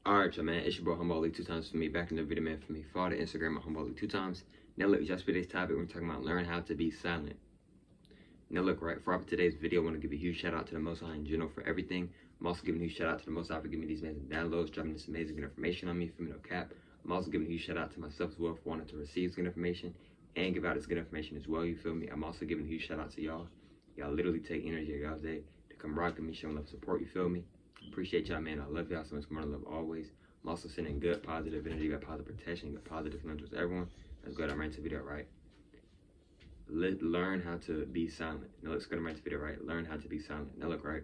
Alright, y'all, man, it's your boy Humble League 2 times for me. Back in the video, man, for me. Follow the Instagram at Humble League 2 times. Now, look, just for today's topic, we're talking about learn how to be silent. Now, look, right, for today's video, I want to give a huge shout out to the Most High in general for everything. I'm also giving a huge shout out to the Most High for giving me these amazing downloads, dropping this amazing information on me, for me, no cap. I'm also giving a huge shout out to myself as well for wanting to receive this good information and give out this good information as well, you feel me? I'm also giving a huge shout out to y'all. Y'all literally take energy of y'all's day to come rock with me, showing love, support, you feel me? Appreciate y'all, man. I love y'all so much more. I love always. I'm also sending good, positive energy, got positive protection, got positive influence with everyone. Let's go ahead and right into the video, right? Learn how to be silent. Now let's go ahead and right into the video, right? Learn how to be silent. Now look, right?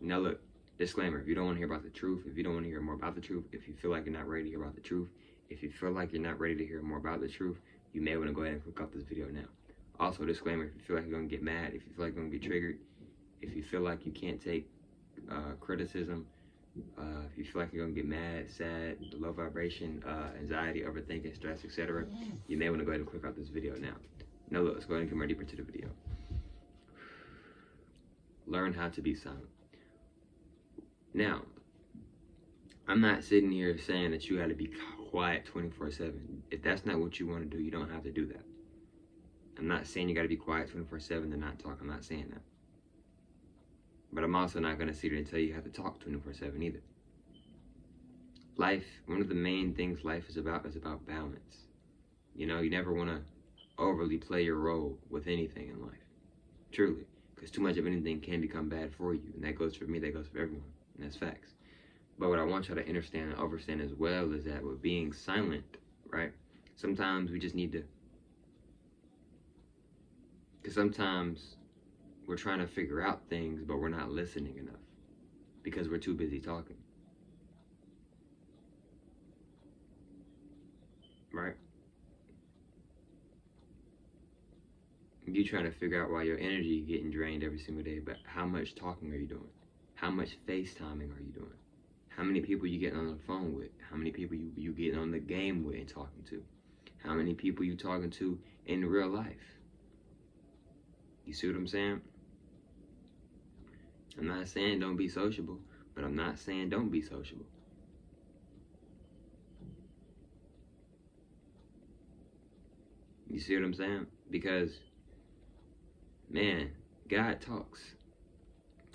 Now look, disclaimer, if you don't want to hear about the truth, if you don't want to hear more about the truth, if you feel like you're not ready to hear about the truth, if you feel like you're not ready to hear more about the truth, you may want to go ahead and click off this video now. Also, disclaimer, if you feel like you're going to get mad, if you feel like you're going to get triggered, if you feel like you can't take criticism, if you feel like you're gonna get mad, sad, low vibration, anxiety, overthinking, stress, etc., you may want to go ahead and click out this video now. Now look, let's go ahead and get more deeper into the video. Learn how to be silent. Now, I'm not sitting here saying that you got to be quiet 24/7. If that's not what you want to do, you don't have to do that. I'm not saying you got to be quiet 24/7 and not talk. I'm not saying that. But I'm also not going to sit here and tell you have to talk 24/7 either. Life, one of the main things life is about balance. You know, you never want to overly play your role with anything in life. Truly. Because too much of anything can become bad for you. And that goes for me, that goes for everyone. And that's facts. But what I want y'all to understand and understand as well is that with being silent, right? Sometimes we just need to... Because sometimes we're trying to figure out things, but we're not listening enough because we're too busy talking. Right? You trying to figure out why your energy is getting drained every single day, but how much talking are you doing? How much FaceTiming are you doing? How many people you getting on the phone with? How many people you getting on the game with and talking to? How many people you talking to in real life? You see what I'm saying? I'm not saying don't be sociable, but I'm not saying don't be sociable. You see what I'm saying? Because, man, God talks.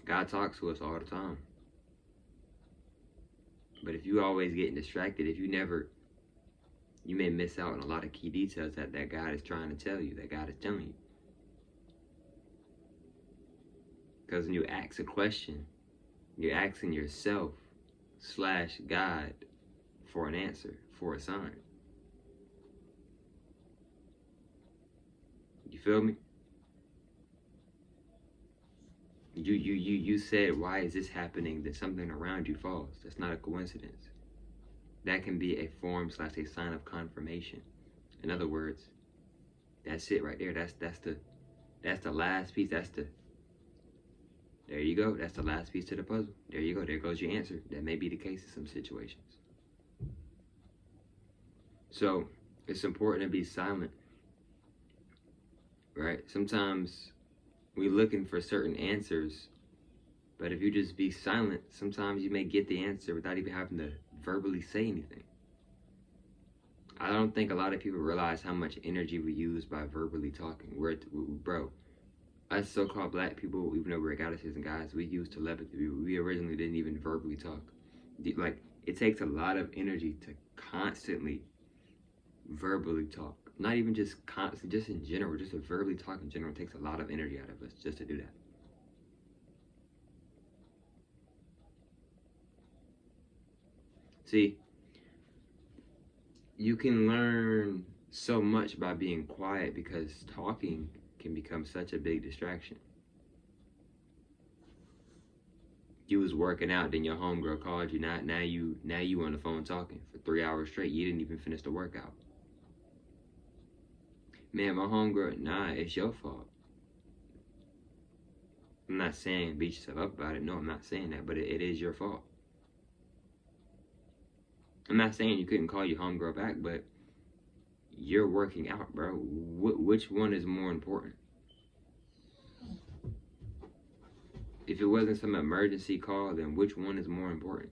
God talks to us all the time. But if you always getting distracted, if you may miss out on a lot of key details that God is trying to tell you, that God is telling you. Because when you ask a question, you're asking yourself / God for an answer, for a sign. You feel me? You said, why is this happening? That something around you falls. That's not a coincidence. That can be a form / a sign of confirmation. In other words, that's it right there. That's the last piece. There you go. That's the last piece to the puzzle. There you go. There goes your answer. That may be the case in some situations. So, it's important to be silent. Right? Sometimes we're looking for certain answers, but if you just be silent, sometimes you may get the answer without even having to verbally say anything. I don't think a lot of people realize how much energy we use by verbally talking. Bro, us so-called black people, even though we're goddesses and guys, we use telepathy. We originally didn't even verbally talk. Like, it takes a lot of energy to constantly verbally talk. Not even just constant, just in general, just to verbally talk in general takes a lot of energy out of us just to do that. See, you can learn so much by being quiet because talking can become such a big distraction. You was working out, then your homegirl called you. Now you on the phone talking for 3 hours straight. You didn't even finish the workout. Man, my homegirl, nah, it's your fault. I'm not saying beat yourself up about it. No, I'm not saying that, but it is your fault. I'm not saying you couldn't call your homegirl back, but you're working out, bro. Which one is more important? If it wasn't some emergency call, then which one is more important?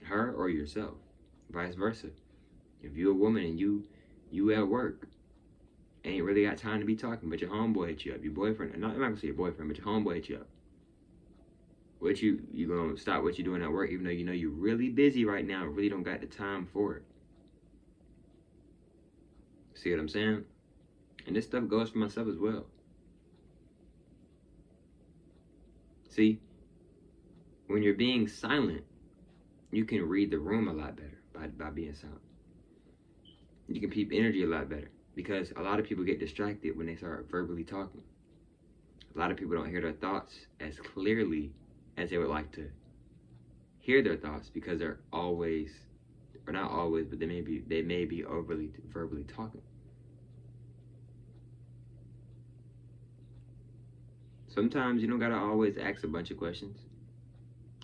Her or yourself? Vice versa. If you're a woman and you at work, ain't really got time to be talking, but your homeboy hit you up, your boyfriend, I'm not gonna say your boyfriend, but your homeboy hit you up. What you gonna stop what you're doing at work, even though you know you're really busy right now, really don't got the time for it. See what I'm saying? And this stuff goes for myself as well. See, when you're being silent, you can read the room a lot better by being silent. You can peep energy a lot better, because a lot of people get distracted when they start verbally talking. A lot of people don't hear their thoughts as clearly as they would like to hear their thoughts, because they're always, or not always, but they may be overly verbally talking. Sometimes you don't gotta always ask a bunch of questions.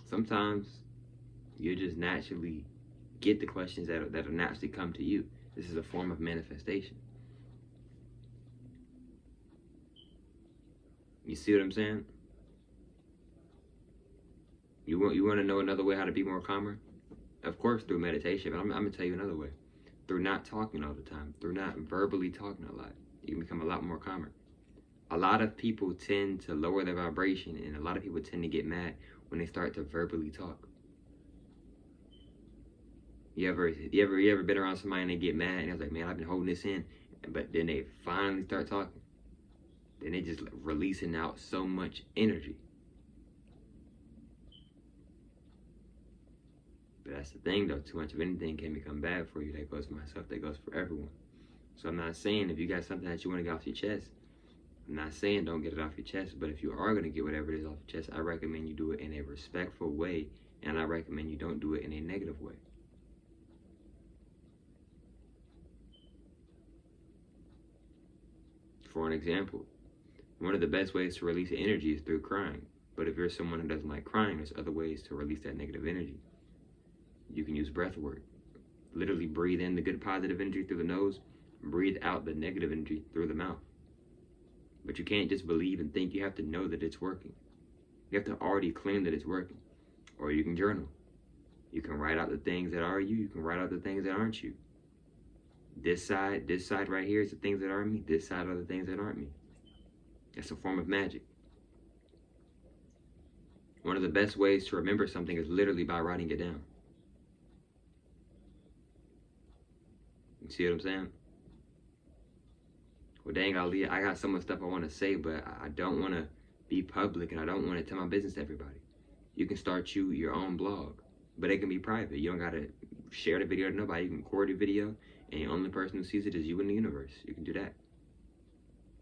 Sometimes you just naturally get the questions that'll naturally come to you. This is a form of manifestation. You see what I'm saying? You want to know another way how to be more calmer? Of course, through meditation. But I'm gonna tell you another way. Through not talking all the time. Through not verbally talking a lot. You can become a lot more calmer. A lot of people tend to lower their vibration, and a lot of people tend to get mad when they start to verbally talk. You ever been around somebody and they get mad and they're like, man, I've been holding this in, but then they finally start talking. Then they just releasing out so much energy. But that's the thing though, too much of anything can become bad for you. That goes for myself, that goes for everyone. So I'm not saying if you got something that you want to get off your chest, I'm not saying don't get it off your chest, but if you are going to get whatever it is off your chest, I recommend you do it in a respectful way, and I recommend you don't do it in a negative way. For an example, one of the best ways to release energy is through crying. But if you're someone who doesn't like crying, there's other ways to release that negative energy. You can use breath work. Literally breathe in the good positive energy through the nose, breathe out the negative energy through the mouth. But you can't just believe and think, you have to know that it's working. You have to already claim that it's working. Or you can journal. You can write out the things that are you, you can write out the things that aren't you. This side right here is the things that are me, this side are the things that aren't me. It's a form of magic. One of the best ways to remember something is literally by writing it down. You see what I'm saying? Well, dang, Ali, I got so much stuff I want to say, but I don't want to be public, and I don't want to tell my business to everybody. You can start your own blog, but it can be private. You don't got to share the video to nobody. You can record a video, and the only person who sees it is you in the universe. You can do that.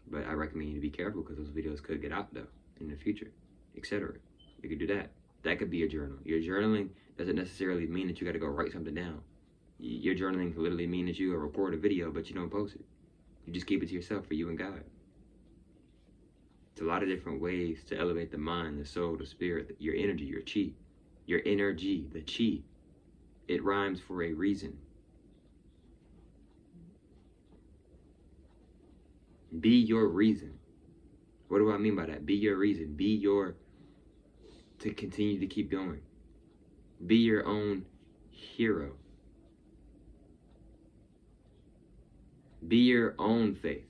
But I recommend you to be careful, because those videos could get out, though, in the future, etc. You could do that. That could be a journal. Your journaling doesn't necessarily mean that you got to go write something down. Your journaling can literally mean that you record a video, but you don't post it. You just keep it to yourself for you and God. It's a lot of different ways to elevate the mind, the soul, the spirit, your energy, your chi. Your energy, the chi. It rhymes for a reason. Be your reason. What do I mean by that? Be your reason. To continue to keep going. Be your own hero. Be your own faith.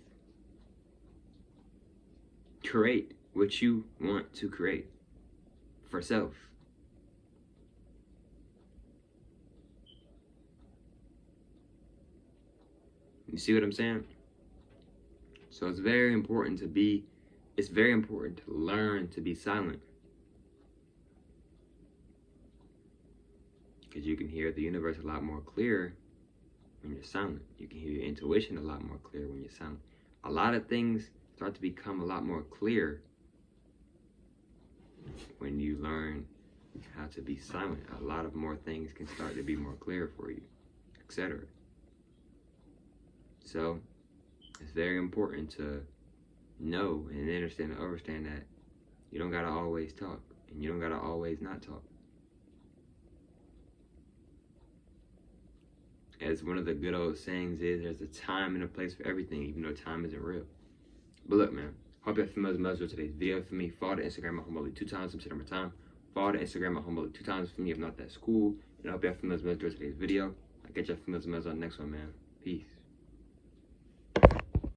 Create what you want to create for self. You see what I'm saying? So it's very important to learn to be silent. Because you can hear the universe a lot more clear when you're silent. You can hear your intuition a lot more clear when you're silent. A lot of things start to become a lot more clear when you learn how to be silent. A lot of more things can start to be more clear for you, etc. So it's very important to know and understand and understand that you don't gotta always talk, and you don't gotta always not talk. As one of the good old sayings is, there's a time and a place for everything, even though time isn't real. But look, man, hope you have familiar with today's video. For me, follow the Instagram at Homeboy 2 times, some shit on my time. Follow the Instagram at Homeboy 2 times for me. If not, that's cool. And I hope you have familiar with today's video. I'll get your familiar on the next one, man. Peace.